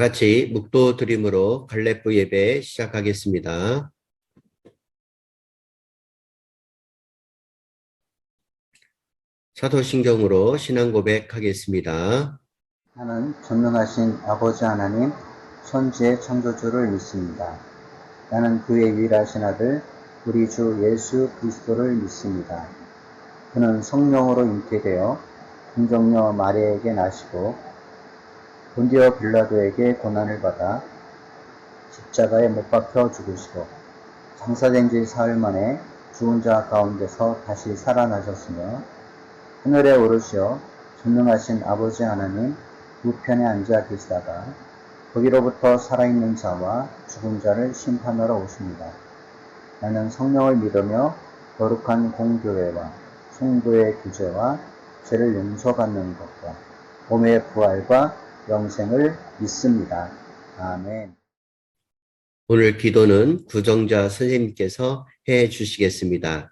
같이 묵도 드림으로 갈렙부 예배 시작하겠습니다. 사도신경으로 신앙 고백하겠습니다. 나는 전능하신 아버지 하나님, 천지의 창조주를 믿습니다. 나는 그의 유일하신 아들, 우리 주 예수 그리스도를 믿습니다. 그는 성령으로 잉태되어 동정녀 마리아에게 나시고 본디오 빌라도에게 고난을 받아 십자가에 못 박혀 죽으시고 장사된 지 사흘 만에 죽은 자 가운데서 다시 살아나셨으며 하늘에 오르시어 전능하신 아버지 하나님 우편에 앉아 계시다가 거기로부터 살아있는 자와 죽은 자를 심판하러 오십니다. 나는 성령을 믿으며 거룩한 공교회와 성도의 구제와 죄를 용서받는 것과 몸의 부활과 영생을 믿습니다. 아멘. 오늘 기도는 구정자 선생님께서 해 주시겠습니다.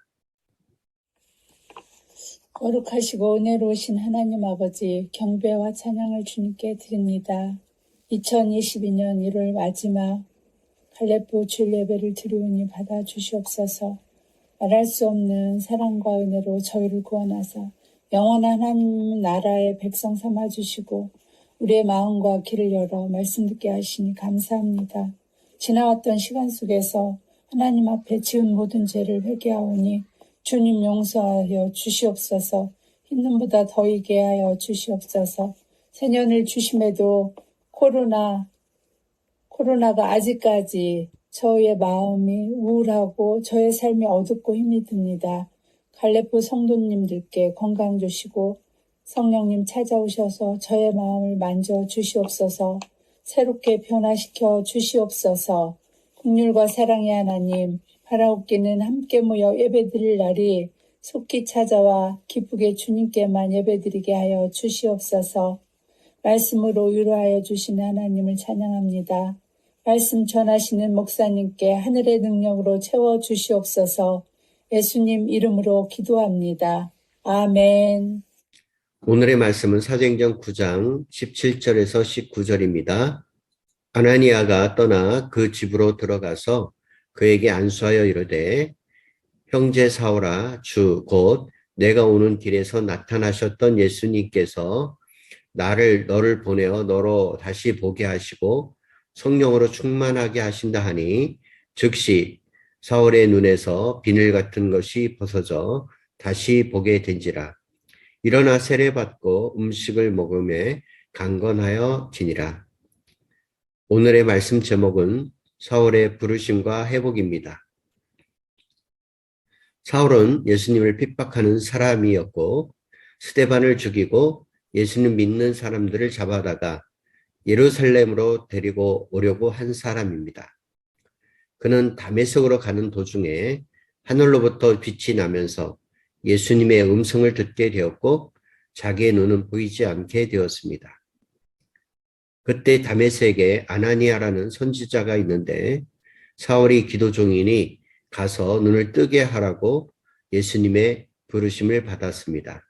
거룩하시고 은혜로우신 하나님 아버지, 경배와 찬양을 주님께 드립니다. 2022년 1월 마지막 갈렙부 주일 예배를 드리오니 받아 주시옵소서. 말할 수 없는 사랑과 은혜로 저희를 구원하사 영원한 하나님 나라의 백성 삼아 주시고 우리의 마음과 귀를 열어 말씀 듣게 하시니 감사합니다. 지나왔던 시간 속에서 하나님 앞에 지은 모든 죄를 회개하오니 주님 용서하여 주시옵소서. 흰눈보다 더이게 하여 주시옵소서. 새년을 주심에도 코로나가 아직까지 저의 마음이 우울하고 저의 삶이 어둡고 힘이 듭니다. 갈렙부 성도님들께 건강 주시고 성령님 찾아오셔서 저의 마음을 만져 주시옵소서. 새롭게 변화시켜 주시옵소서. 긍휼과 사랑의 하나님, 바라옵기는 함께 모여 예배드릴 날이 속히 찾아와 기쁘게 주님께만 예배드리게 하여 주시옵소서. 말씀으로 위로하여 주시는 하나님을 찬양합니다. 말씀 전하시는 목사님께 하늘의 능력으로 채워 주시옵소서. 예수님 이름으로 기도합니다. 아멘. 오늘의 말씀은 사도행전 9장 17절에서 19절입니다. 아나니아가 떠나 그 집으로 들어가서 그에게 안수하여 이르되 형제 사울아 주 곧 내가 오는 길에서 나타나셨던 예수님께서 너를 보내어 너로 다시 보게 하시고 성령으로 충만하게 하신다 하니 즉시 사울의 눈에서 비늘 같은 것이 벗어져 다시 보게 된지라. 일어나 세례받고 음식을 먹음에 강건하여 지니라. 오늘의 말씀 제목은 사울의 부르심과 회복입니다. 사울은 예수님을 핍박하는 사람이었고 스데반을 죽이고 예수님 믿는 사람들을 잡아다가 예루살렘으로 데리고 오려고 한 사람입니다. 그는 다메섹으로 가는 도중에 하늘로부터 빛이 나면서 예수님의 음성을 듣게 되었고 자기의 눈은 보이지 않게 되었습니다. 그때 다메섹에 아나니아라는 선지자가 있는데 사울이 기도 중이니 가서 눈을 뜨게 하라고 예수님의 부르심을 받았습니다.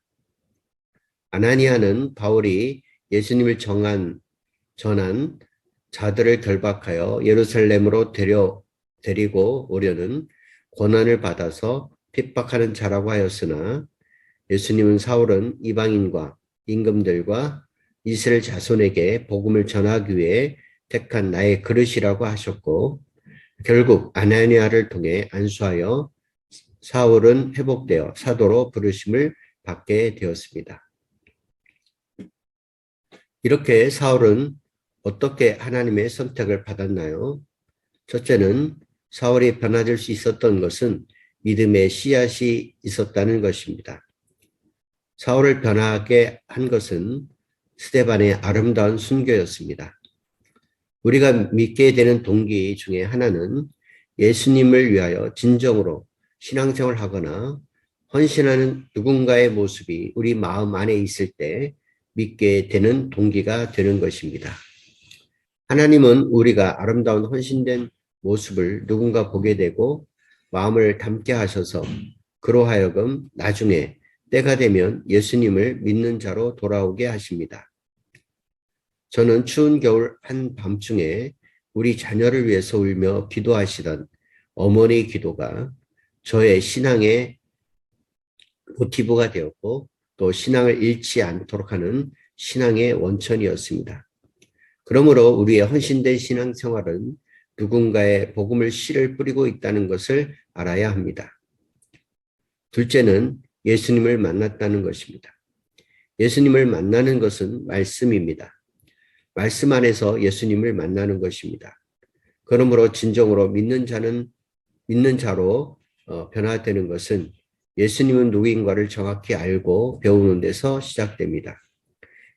아나니아는 바울이 예수님을 전한 자들을 결박하여 예루살렘으로 데리고 오려는 권한을 받아서 핍박하는 자라고 하였으나 예수님은 사울은 이방인과 임금들과 이스라엘 자손에게 복음을 전하기 위해 택한 나의 그릇이라고 하셨고 결국 아나니아를 통해 안수하여 사울은 회복되어 사도로 부르심을 받게 되었습니다. 이렇게 사울은 어떻게 하나님의 선택을 받았나요? 첫째는 사울이 변화될 수 있었던 것은 믿음의 씨앗이 있었다는 것입니다. 사울을 변화하게 한 것은 스데반의 아름다운 순교였습니다. 우리가 믿게 되는 동기 중에 하나는 예수님을 위하여 진정으로 신앙생활을 하거나 헌신하는 누군가의 모습이 우리 마음 안에 있을 때 믿게 되는 동기가 되는 것입니다. 하나님은 우리가 아름다운 헌신된 모습을 누군가 보게 되고 마음을 담게 하셔서 그로 하여금 나중에 때가 되면 예수님을 믿는 자로 돌아오게 하십니다. 저는 추운 겨울 한밤중에 우리 자녀를 위해서 울며 기도하시던 어머니의 기도가 저의 신앙의 모티브가 되었고 또 신앙을 잃지 않도록 하는 신앙의 원천이었습니다. 그러므로 우리의 헌신된 신앙생활은 누군가의 복음을 씨를 뿌리고 있다는 것을 알아야 합니다. 둘째는 예수님을 만났다는 것입니다. 예수님을 만나는 것은 말씀입니다. 말씀 안에서 예수님을 만나는 것입니다. 그러므로 진정으로 믿는 자로 변화되는 것은 예수님은 누구인가를 정확히 알고 배우는 데서 시작됩니다.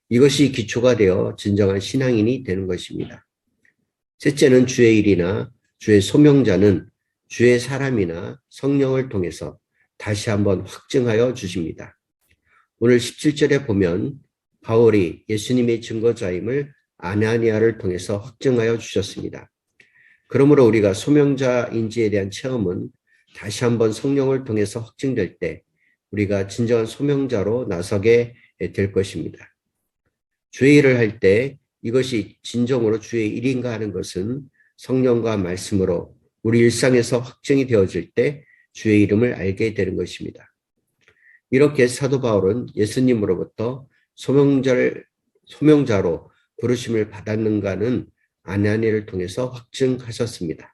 이것이 기초가 되어 진정한 신앙인이 되는 것입니다. 셋째는 주의 일이나 주의 소명자는 주의 사람이나 성령을 통해서 다시 한번 확증하여 주십니다. 오늘 17절에 보면 바울이 예수님의 증거자임을 아나니아를 통해서 확증하여 주셨습니다. 그러므로 우리가 소명자인지에 대한 체험은 다시 한번 성령을 통해서 확증될 때 우리가 진정한 소명자로 나서게 될 것입니다. 주의 일을 할 때 이것이 진정으로 주의 일인가 하는 것은 성령과 말씀으로 우리 일상에서 확증이 되어질 때 주의 이름을 알게 되는 것입니다. 이렇게 사도 바울은 예수님으로부터 소명자로 부르심을 받았는가는 아나니아를 통해서 확증하셨습니다.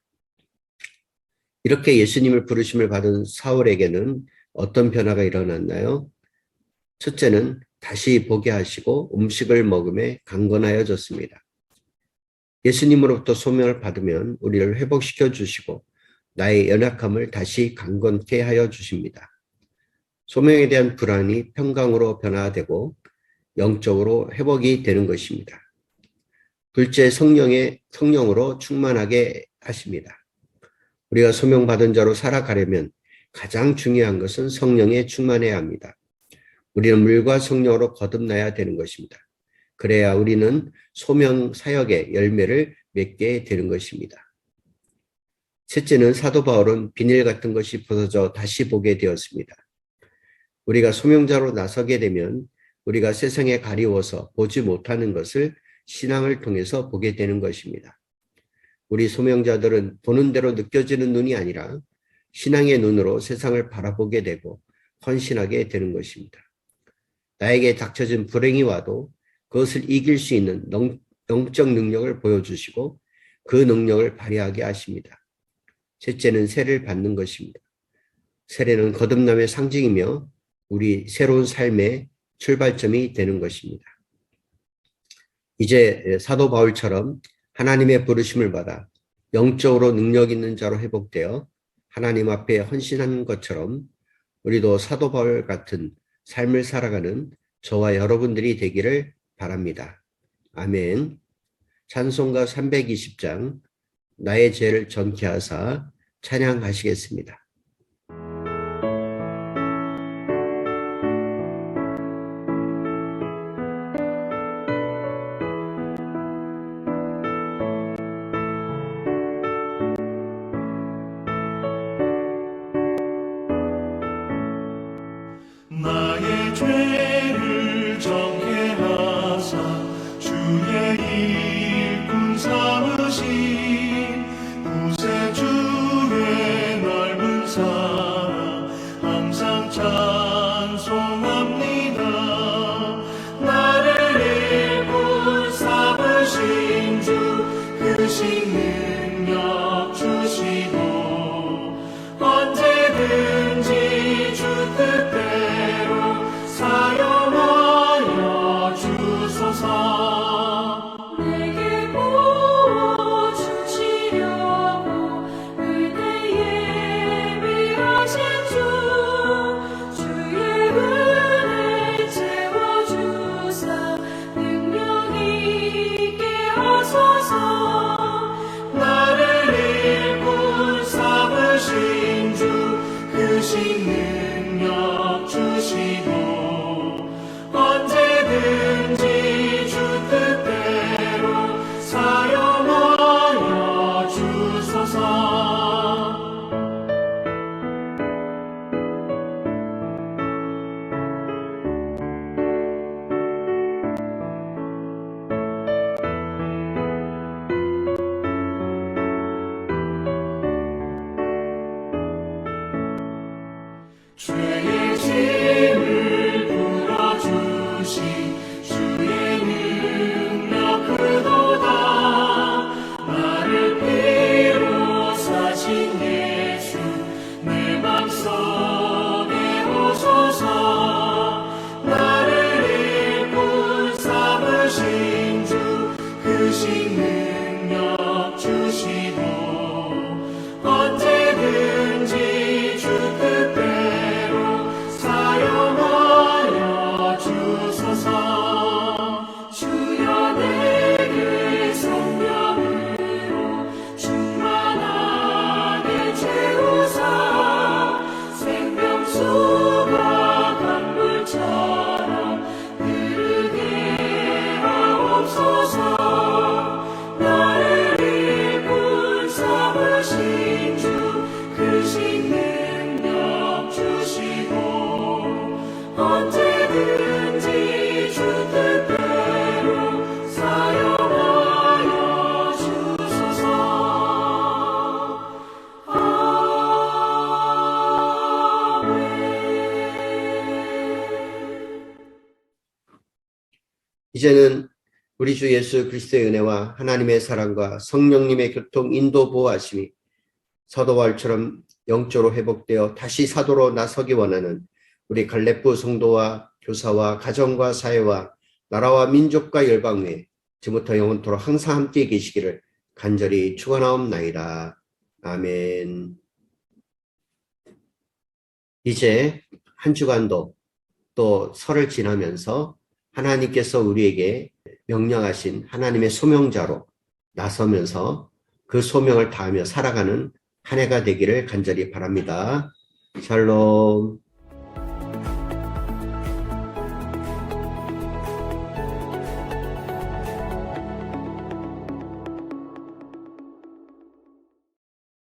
이렇게 예수님을 부르심을 받은 사울에게는 어떤 변화가 일어났나요? 첫째는 다시 보게 하시고 음식을 먹음에 강건하여졌습니다. 예수님으로부터 소명을 받으면 우리를 회복시켜 주시고 나의 연약함을 다시 강건케 하여 주십니다. 소명에 대한 불안이 평강으로 변화되고 영적으로 회복이 되는 것입니다. 둘째, 성령으로 충만하게 하십니다. 우리가 소명받은 자로 살아가려면 가장 중요한 것은 성령에 충만해야 합니다. 우리는 물과 성령으로 거듭나야 되는 것입니다. 그래야 우리는 소명 사역의 열매를 맺게 되는 것입니다. 셋째는 사도 바울은 비닐 같은 것이 벗어져 다시 보게 되었습니다. 우리가 소명자로 나서게 되면 우리가 세상에 가리워서 보지 못하는 것을 신앙을 통해서 보게 되는 것입니다. 우리 소명자들은 보는 대로 느껴지는 눈이 아니라 신앙의 눈으로 세상을 바라보게 되고 헌신하게 되는 것입니다. 나에게 닥쳐진 불행이 와도 그것을 이길 수 있는 영적 능력을 보여주시고 그 능력을 발휘하게 하십니다. 셋째는 세례를 받는 것입니다. 세례는 거듭남의 상징이며 우리 새로운 삶의 출발점이 되는 것입니다. 이제 사도 바울처럼 하나님의 부르심을 받아 영적으로 능력 있는 자로 회복되어 하나님 앞에 헌신한 것처럼 우리도 사도 바울 같은 삶을 살아가는 저와 여러분들이 되기를 바랍니다. 아멘. 찬송가 320장 나의 죄를 전케 하사 찬양하시겠습니다. 나의 죄를 정케 하사 주의 일꾼 삼으신 구세주의 넓은 사랑 항상 찬송합니다. 나를 일꾼 삼으신 주 크신 능력 주시고 언제든지 주 뜻대로 사용하여 주소서. 내게 부어주시려고 의대에 예비하신 주 주의 은혜 채워주사 능력 있게 하소서. 나를 일꾼 삼으신 주 크신 능력 주시고 언제든지 주 뜻대로 사용하여 주소서. 언제든지 주 뜻대로 사용하여 주소서. 이제는 우리 주 예수 그리스도의 은혜와 하나님의 사랑과 성령님의 교통 인도 보호하심이 서도와처럼 영적으로 회복되어 다시 사도로 나서기 원하는 우리 갈렙부 성도와 교사와 가정과 사회와 나라와 민족과 열방 위에 지금부터 영원토록 항상 함께 계시기를 간절히 축원하옵나이다. 아멘. 이제 한 주간도 또 설을 지나면서 하나님께서 우리에게 명령하신 하나님의 소명자로 나서면서 그 소명을 다하며 살아가는 한 해가 되기를 간절히 바랍니다. 샬롬.